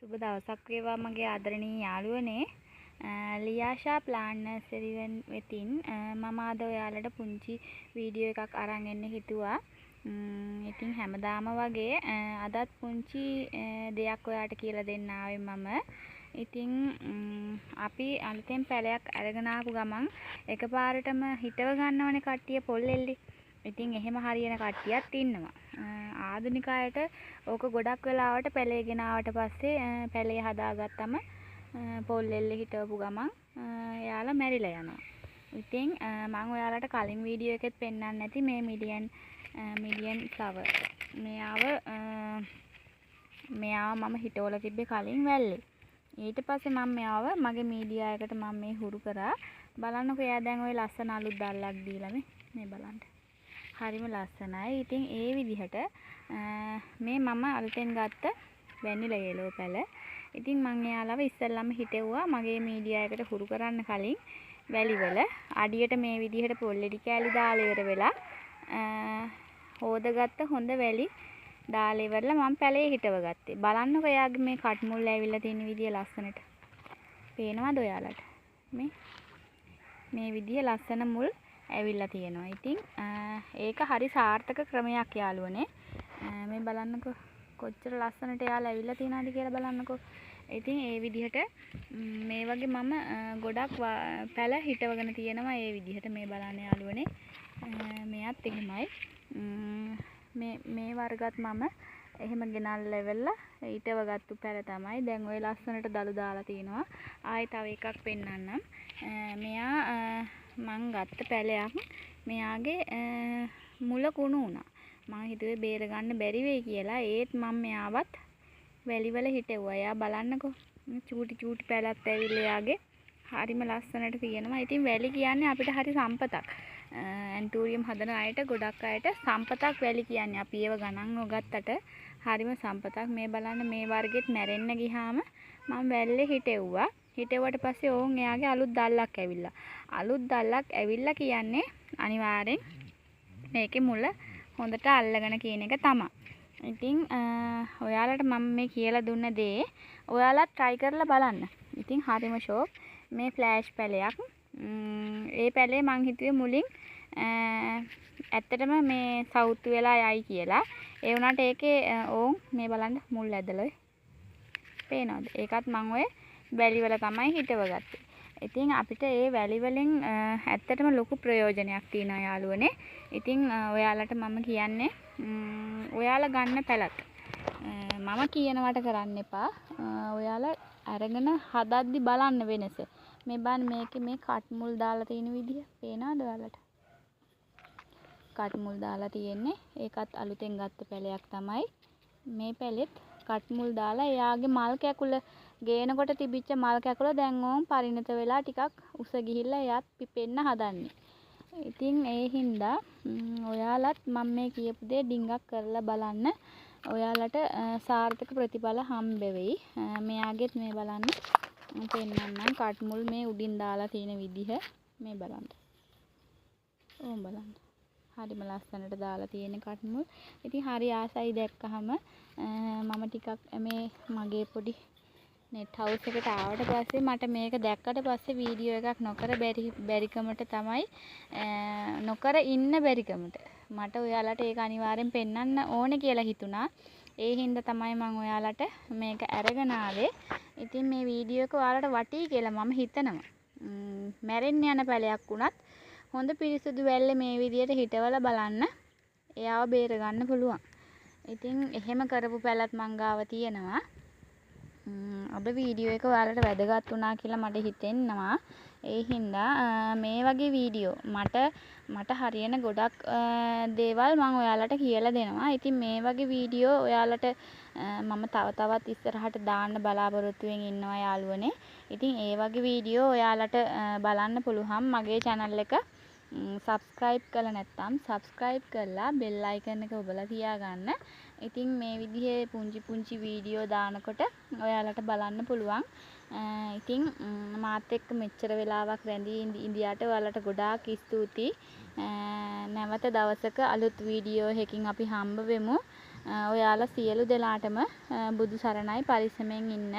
සුබ දවසක් වේවා මගේ ආදරණීය යාළුවනේ. ලියාෂා ප්ලාන් නර්සරි වෙතින් මම අද ඔයාලට පුංචි වීඩියෝ එකක් අරන් එන්න හිතුවා. ඉතින් හැමදාම වගේ අදත් පුංචි දෙයක් ඔයාලට කියලා දෙන්න ආවේ මම. ඉතින් අපි අලුතෙන් පැලයක් අරගෙන ආපු ගමන් එකපාරටම හිටව ගන්නවනේ කට්ටිය පොල්ලෙල්ලි. ඉතින් එහෙම හරියන කට්ටියක් ඉන්නවා. ආධුනික අයට ඕක ගොඩක් වෙලාවට පැලේ ගෙනාවට පස්සේ පැලේ හදාගත්තම පොල්ලෙල්ලේ හිටවපු ගමන් එයාලා මැරිලා යනවා. ඉතින් මම ඔයාලට කලින් වීඩියෝ එකෙත් පෙන්නන්න නැති මේ මිලියන් ෆ්ලවර්. මෙයාව මම හිටවලා තිබ්බේ කලින් වැල්ලේ. ඊට පස්සේ මම මෙයාව මගේ මීඩියා එකට මම මේ හුරු කරා. බලන්නකෝ එයා දැන් ওই ලස්සන අලුත් දැල්ලක් දීලා මේ බලන්න. හරිම ලස්සනයි. ඉතින් ඒ විදිහට මේ මම අලුතෙන් ගත්ත වැනිලා යෙලෝ පැල. ඉතින් මම එයාලව ඉස්සෙල්ලාම හිටෙව්වා මගේ මීඩියා එකට හුරු කරන්න කලින් වැලිවල අඩියට මේ විදිහට පොල්ලෙඩි කෑලි දාලා ඉවර වෙලා හොදගත්ත හොඳ වැලි දාලා ඉවරලා මම පැලේ හිටව ගත්තේ. බලන්නකෝ එයාගේ මේ කට් මුල් ඇවිල්ලා තියෙන විදිය ලස්සනට. පේනවද ඔයාලට? මේ විදිය ලස්සන මුල් ඇවිල්ලා තියෙනවා. ඉතින් ඒක හරි සාර්ථක ක්‍රමයක් යාළුවනේ. මේ බලන්නකෝ කොච්චර ලස්සනට යාළුවා ඇවිල්ලා තියනවාද කියලා බලන්නකෝ. ඉතින් ඒ විදිහට මේ වගේ මම ගොඩක් පැල හිටවගෙන තියෙනවා ඒ විදිහට. මේ බලන්න යාළුවනේ. මෙයත් එහෙමයි. මේ වර්ගත් මම එහෙම ගෙනල්ලා ඉවරලා හිටවගත්තු පැල තමයි. දැන් ওই ලස්සනට දළු දාලා තිනවා. ආයෙ තව එකක් පෙන්නන්නම්. මෙයා මං ගත්ත පැලයක් මෙයාගේ මුල කුණු වුණා. මං හිතුවේ බේර ගන්න බැරි වෙයි කියලා. ඒත් මම මෙයාවත් වැලිවල හිටෙව්වා. එයා බලන්නකෝ. චූටි පැලක් ඇවිල්ලා එයාගේ හරිම ලස්සනට තියෙනවා. ඉතින් වැලි කියන්නේ අපිට හරි සම්පතක්. ඇන්ටෝරියම් හදන අයට ගොඩක් අයට සම්පතක් වැලි කියන්නේ. අපි ඒව ගණන් නොගත්තට හරිම සම්පතක්. මේ බලන්න මේ වර්ගෙත් මැරෙන්න ගියාම මම වැල්ලේ හිටෙව්වා. හිටෙව්වට පස්සේ ඕන් එයාගේ අලුත් දැල්ලක් ඇවිල්ලා. අලුත් දැල්ලක් ඇවිල්ලා කියන්නේ අනිවාර්යෙන් මේකේ මුල හොඳට අල්ලගෙන කියන එක තමයි. ඉතින් ඔයාලට මම මේ කියලා දුන්න දේ ඔයාලා try කරලා බලන්න. ඉතින් හරිම ෂෝක් මේ ෆ්ලෑෂ් පැලයක්. ඒ පැලේ මං හිතුවේ මුලින් ඇත්තටම මේ සවුත් වෙලා යයි කියලා. ඒ වුණාට ඒකේ ඕන් මේ බලන්න මුල් ඇදලා පේනවද? ඒකත් මං ඔය වැලිවල තමයි හිටවගත්තේ. ඉතින් අපිට ඒ වැලි වලින් ඇත්තටම ලොකු ප්‍රයෝජනයක් තියෙනවා යාළුවනේ. ඉතින් ඔයාලට මම කියන්නේ ඔයාලා ගන්න පැලත් මම කියනවට කරන්න එපා. ඔයාලා අරගෙන හදද්දි බලන්න වෙනස. මේ බලන්න මේකේ මේ කට් මුල් දාලා තියෙන විදිය පේනවද ඔයාලට? කට් මුල් දාලා තියෙන්නේ. ඒකත් අලුතෙන් ගත්ත පැලයක් තමයි. මේ පැලෙත් කට් මුල් දාලා එයාගේ මල් කැකුල ගේනකොට තිබිච්ච මල් කැකුල දැන් ඕම් පරිණත වෙලා ටිකක් උස ගිහිල්ලා එයාත් පිපෙන්න හදන්නේ. ඉතින් ඒ හින්දා ඔයාලත් මම මේ කියපු දේ ඩිංගක් කරලා බලන්න. ඔයාලට සාර්ථක ප්‍රතිඵල හම්බ වෙයි. මෙයාගෙත් මේ බලන්න පෙන්නන්නම් කට් මුල් මේ උඩින් දාලා තියෙන විදිහ මේ බලන්න. ඕම් බලන්න. හරිම ලස්සනට දාලා තියෙන කට් මුල්. ඉතින් හරි ආසයි දැක්කහම මම ටිකක් මේ මගේ පොඩි නෙට් හවුස් එකට ආවට පස්සේ මට මේක දැක්කට පස්සේ වීඩියෝ එකක් නොකර බැරිකමට තමයි නොකර ඉන්න බැරිකමට මට ඔයාලට ඒක අනිවාර්යෙන් පෙන්වන්න ඕනේ කියලා හිතුණා. ඒ හින්දා තමයි මම ඔයාලට මේක අරගෙන ආවේ. ඉතින් මේ වීඩියෝ එක ඔයාලට වටී කියලා මම හිතනවා. මැරෙන්න යන පැලයක් වුණත් හොඳ පිරිසුදු වැල්ලේ මේ විදියට හිටවලා බලන්න එයාව බේර ගන්න පුළුවන්. ඉතින් එහෙම කරපු පැලත් මං ගාව තියෙනවා. අද වීඩියෝ එක ඔයාලට වැදගත් වුණා කියලා මට හිතෙනවා. ඒ හින්දා මේ වගේ වීඩියෝ මට හරියන ගොඩක් දේවල් මම ඔයාලට කියලා දෙනවා. ඉතින් මේ වගේ වීඩියෝ ඔයාලට මම තවත් ඉස්සරහට දාන්න බලාපොරොත්තු වෙමින් ඉන්නවා යාළුවනේ. ඉතින් ඒ වගේ වීඩියෝ ඔයාලට බලන්න පුළුවන් මගේ channel එක subscribe කරලා නැත්නම් subscribe කරලා bell icon එක ඔබලා තියාගන්න. ඉතින් මේ විදිහේ පුංචි වීඩියෝ දානකොට ඔයාලට බලන්න පුළුවන්. ඉතින් මාත් එක්ක මෙච්චර වෙලාවක් රැඳී ඉඳියට ඔයාලට ගොඩාක් ස්තුතියි. නැවත දවසක අලුත් වීඩියෝ එකකින් අපි හම්බ වෙමු. ඔයාලා සියලු දෙනාටම බුදු සරණයි පරිස්සමෙන් ඉන්න.